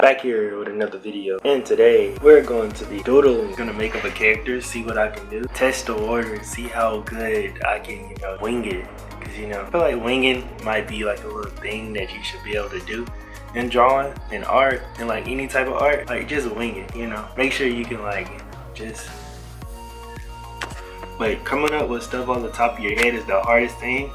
Back here with another video, and today we're going to be doodling. Gonna make up a character, see what I can do, test the water, see how good I can, wing it. Cause I feel like winging might be like a little thing that you should be able to do in drawing, in art, and like any type of art. Like just wing it, Make sure you can just. But coming up with stuff on the top of your head is the hardest thing.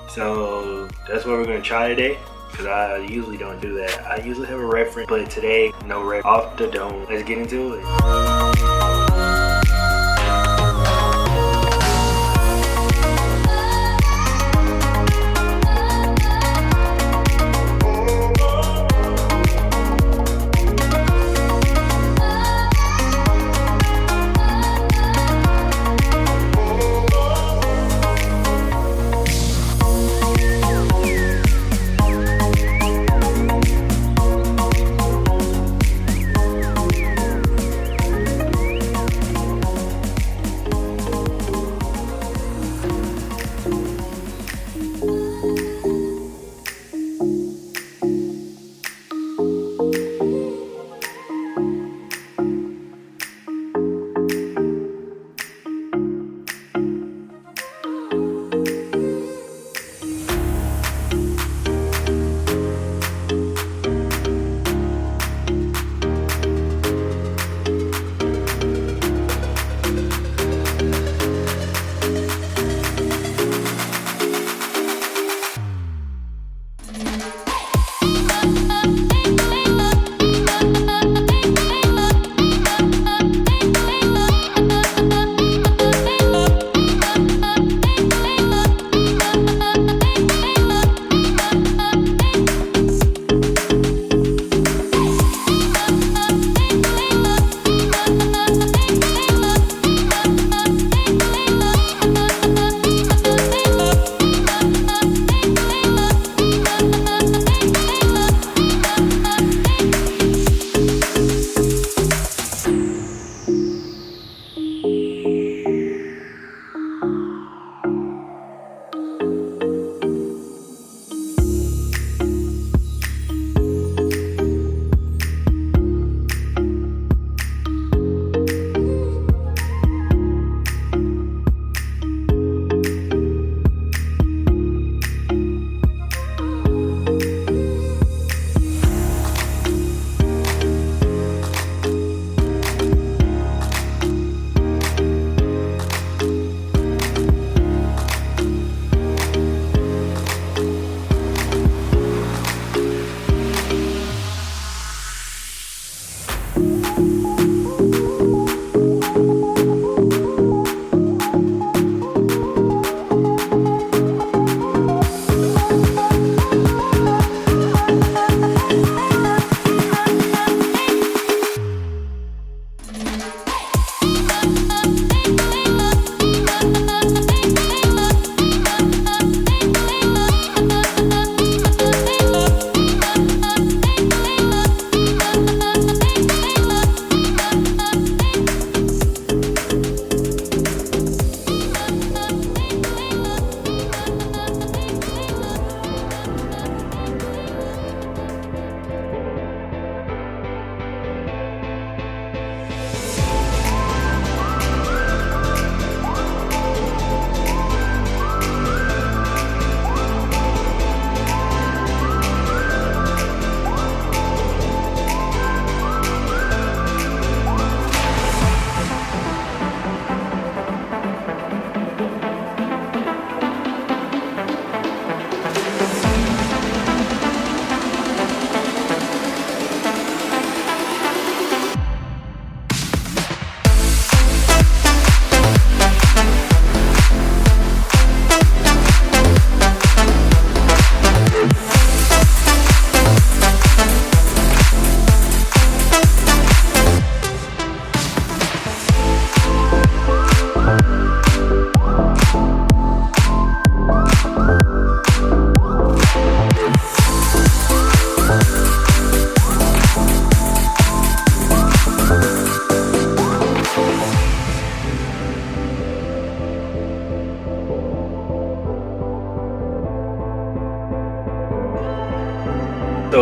So that's what we're gonna try today. Cause I usually don't do that. I usually have a reference, but today, no reference. Off the dome. Let's get into it.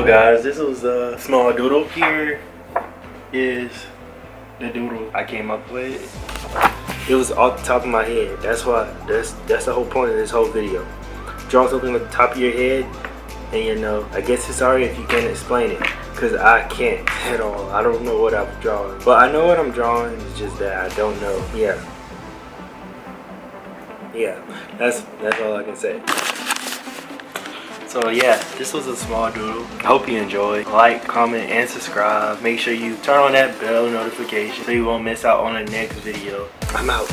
guys, this was a small doodle. Here is the doodle I came up with. It was off the top of my head. That's the whole point of this whole video. Draw something at the top of your head, and you know, I guess it's alright if you can't explain it, because I can't at all. I don't know what I'm drawing, but I know what I'm drawing. It's just that I don't know. Yeah, that's all I can say. So yeah, this was a small doodle. I hope you enjoyed. Like, comment, and subscribe. Make sure you turn on that bell notification so you won't miss out on the next video. I'm out.